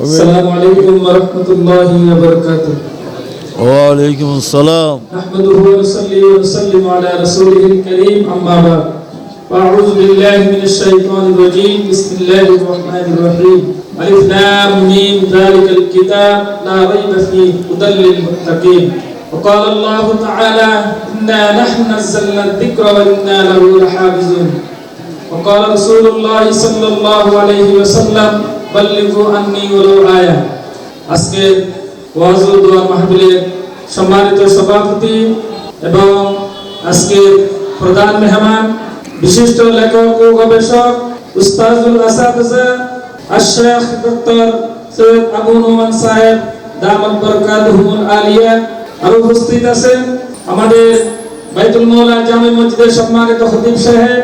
السلام عليكم ورحمة الله وبركاته. وعليكم السلام. نحمده ونصلي ونسلم على رسوله الكريم أما بعد. أعوذ بالله من الشيطان الرجيم. بسم الله الرحمن الرحيم. ألف لام ميم ذلك الكتاب لا ريب فيه هدى للمتقين. وقال الله تعالى إنا نحن نزلنا الذكر وإنا له لحافظون. وقال رسول الله صلى الله عليه وسلم بلغوا عني ولو آية. আজকে ওয়াজ ও দোয়া মাহফিলের সম্মানিত সভাপতি এবং আজকে প্রধান মেহমান বিশিষ্ট লেখক ও গবেষক উস্তাদুল আসাতিজা আশ-শেখ ডক্টর সৈয়দ আবু নোমান সাহেব দামাত বরকাতুহুল আলিয়া আর উপস্থিত আছেন আমাদের বাইতুল মাওলা জামে মসজিদের সম্মানিত খতিব সাহেব,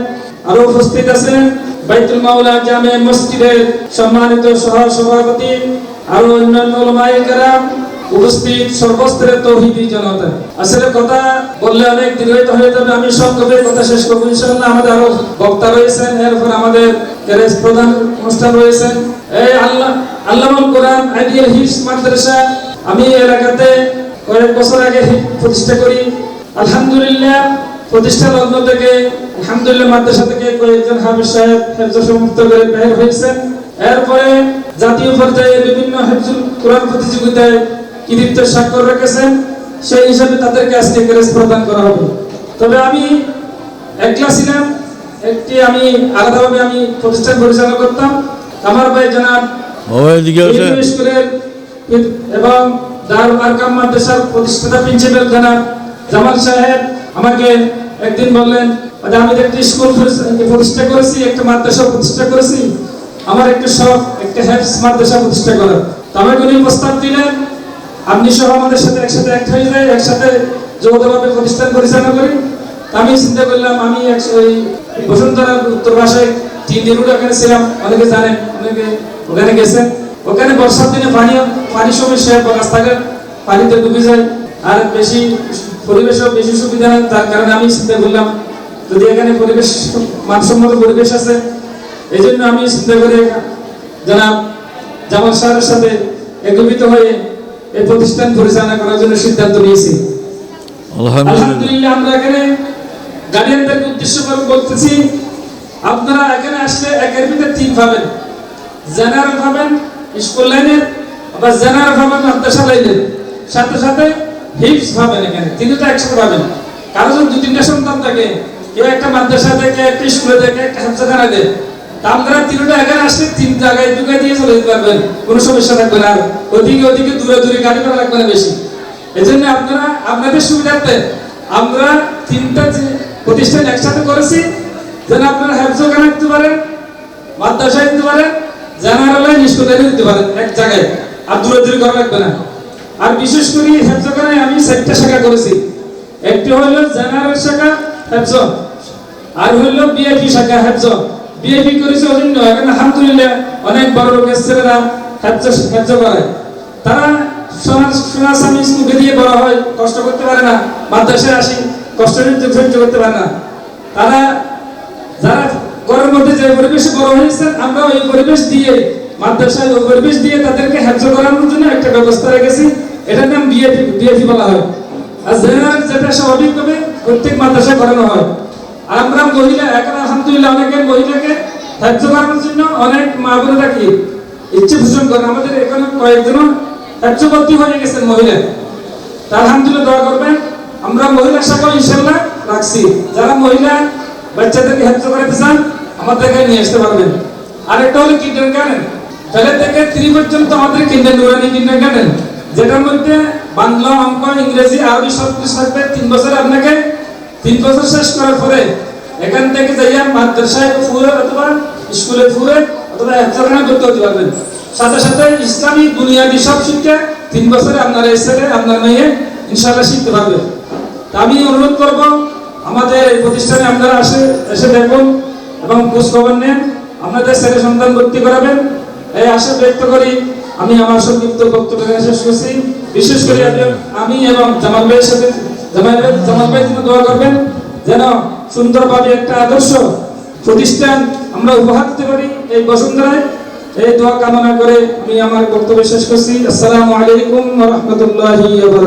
আর উপস্থিত আছেন বাইতুল মাওলা জামে মসজিদের সম্মানিত সহ সভাপতি আর অন্যান্য উলামায়ে কেরাম, উপস্থিত সর্বস্তরের তৌহিদি জনতা। আসলে কথা বললে অনেক দীর্ঘায়িত হয়ে যাবে, আমি সংক্ষেপে কথা শেষ করব ইনশাআল্লাহ। আমাদের আরো বক্তা রয়েছেন, এরপর আমাদের প্রধান অনুষ্ঠান রয়েছেন এই আল্লামাল কোরআন আইডিয়াল হিফজ মাদ্রাসা। আমি এলাকাতে কয়েক বছর আগে প্রতিষ্ঠা করি। আলহামদুলিল্লাহ প্রতিষ্ঠা লগ্ন থেকে আলহামদুলিল্লাহ মাদ্রাসা থেকে কয়েকজন হাফেজ সাহেব হেফজ সমাপ্ত করে বের হয়েছেন। এরপরে জাতীয় পর্যায়ে বিভিন্ন হেফজুল কোরআন প্রতিযোগিতায় কৃতিত্ব স্বাক্ষর রেখেছেন, সেই হিসাবে তাদেরকে আজকে ক্রেস্ট প্রদান করা হবে। তবে আমি একলা ছিলাম, আমি আলাদাভাবে আমি প্রতিষ্ঠান পরিচালনা করতাম। আমার ভাই জনাব স্কুলের এবং দারুল আরকাম মাদ্রাসার প্রতিষ্ঠাতা প্রিন্সিপাল জনাব জামাল সাহেব আমাকে একদিন বললেন, আমি একটা স্কুল প্রতিষ্ঠা করেছি, একটা মাদ্রাসা প্রতিষ্ঠা করেছি, আমার একটা শখ একটা হেফজ মাদ্রাসা প্রতিষ্ঠা করার। তো আমাকে উনি প্রস্তাব দিলেন, আপনি সহ আমাদের সাথে একসাথে এক হয়ে যায়, একসাথে যৌথভাবে প্রতিষ্ঠান পরিচালনা করি। আমি চিন্তা করলাম, আমি ওই বসুন্ধরা উত্তর পাশে 3 দিন ওখানে ছিলাম, অনেকে জানেন, অনেকে ওখানে গেছেন। ওখানে বর্ষার দিনে পানি সমস্যা, রাস্তাঘাট পানিতে ডুবে যায়, আর বেশি পরিবেশও বেশি সুবিধা নেই। তার কারণে আমি চিন্তা করলাম, যদি এখানে পরিবেশ মানসম্মত পরিবেশ আছে, এই জন্য আমি চিন্তা করে জনাব জামাল সাহেবের সাথে একত্রিত হয়ে এই প্রতিষ্ঠান পরিচালনা করার জন্য সিদ্ধান্ত নিয়েছি। আলহামদুলিল্লাহ আমরা এখানে গার্ডিয়ানদেরকে উদ্দেশ্য করে বলতেছি, আপনারা এখানে আসলে একের ভিতরে 3 পাবেন, জেনারেল পাবেন স্কুল লাইনের, আবার জেনারেল পাবেন মাদ্রাসা লাইনের, সাথে সাথে হিফজ পাবেন। এখানে 3টা একসাথে পাবেন। কারো যদি 2-3টা সন্তান থাকে, কেউ একটা মাদ্রাসা থেকে, একটা স্কুলে থেকে, একটা হেফজখানা দেয়, আপনারা 3টা এখানে আসলে 3 জায়গায় ঢুকে দিয়ে চলে যেতে পারবেন, কোনো সমস্যা থাকবে না। আর ওদিকে দূরে দূরে গাড়ি ভাড়া লাগবে না বেশি। এই জন্য আপনারা আপনাদের সুবিধার্থে আমরা 3টা প্রতিষ্ঠান একসাথে করেছি, যেন আপনারা হেফজখানা দিতে পারেন, মাদ্রাসায় দিতে পারেন, জেনারেল স্কুলে দিতে পারেন এক জায়গায়, আর দূরে দূরে করা লাগবে না। আর বিশেষ করে হেফজখানায় আমি 4টা শাখা করেছি। একটি হলো জেনারেল শাখা হেফজ, আর হলো বিআইপি শাখা হেফজ। বিআইপি করেছে অজন্য এখানে আলহামদুলিল্লাহ অনেক বড় লোকের ছেলেরা হেফজ করে। তারা সোনাসামি স্কুলে দিয়ে বড় হয়, কষ্ট করতে পারে না, মাদ্রাসায় আসি কষ্ট সহ্য করতে পারে না। তারা যারা ঘরের মধ্যে যে পরিবেশে বড় হয়েছেন, আমরা ওই পরিবেশ দিয়ে মাদ্রাসায় ওই পরিবেশ দিয়ে তাদেরকে হেফজ করানোর জন্য একটা ব্যবস্থা রেখেছি। এটার নাম বিএপি বলা হয়। আর জেনারেল যেটা স্বাভাবিকভাবে প্রত্যেক মাদ্রাসায় করানো হয়। আর আমরা মহিলা এখন আলহামদুলিল্লাহ অনেকের মহিলাকে হেফজ করানোর জন্য অনেক মা বোনেরা কি ইচ্ছে পোষণ করেন। আমাদের এখানে কয়েকজন হেফজ ভর্তি হয়ে গেছেন মহিলা। তা আলহামদুলিল্লাহ দোয়া করবেন। আমরা মহিলা শাখা ইনশাআল্লাহ রাখছি। যারা মহিলা বাচ্চাদেরকে হেফজ করাতে চান আমাদের এখানে নিয়ে আসতে পারবেন। আর একটা হলো কিন্ডারগার্টেন, ফেলে থেকে 3 পর্যন্ত আমাদের নুরানি কিন্ডারগার্টেন, যেটার মধ্যে বাংলা, অঙ্ক, ইংরেজি, আরবি সব কিছু থাকবে। 3 বছর আপনাকে 3 বছর শেষ করার পরে এখান থেকে যাইয়া মাদ্রাসায় ফুরে অথবা স্কুলে ফুরে অথবা হেফজখানা করতে হতে পারবেন। সাথে সাথে ইসলামী বুনিয়াদী সব শিক্ষা 3 বছরে আপনার এই ছেলে আপনার মেয়ে ইনশাআল্লাহ শিখতে পারবে। তা আমি অনুরোধ করব, আমাদের এই প্রতিষ্ঠানে আপনারা এসে দেখুন এবং খোঁজ খবর নেন, আপনাদের ছেলে সন্তান ভর্তি করাবেন, এই আশা ব্যক্ত করি আমি আমার সংক্ষিপ্ত বক্তব্য শেষ করছি। বিশেষ করে আমি এবং জামাল ভাইয়ের সাথে জামাল ভাই দোয়া করবেন যেন সুন্দরভাবে একটা আদর্শ প্রতিষ্ঠান আমরা উপহার দিতে পারি এই বসুন্ধরায়। এই দোয়া কামনা করে আমি আমার বক্তব্য শেষ করছি। আসসালামু আলাইকুম ওয়া রাহমাতুল্লাহি ওয়া বারাকাতুহু।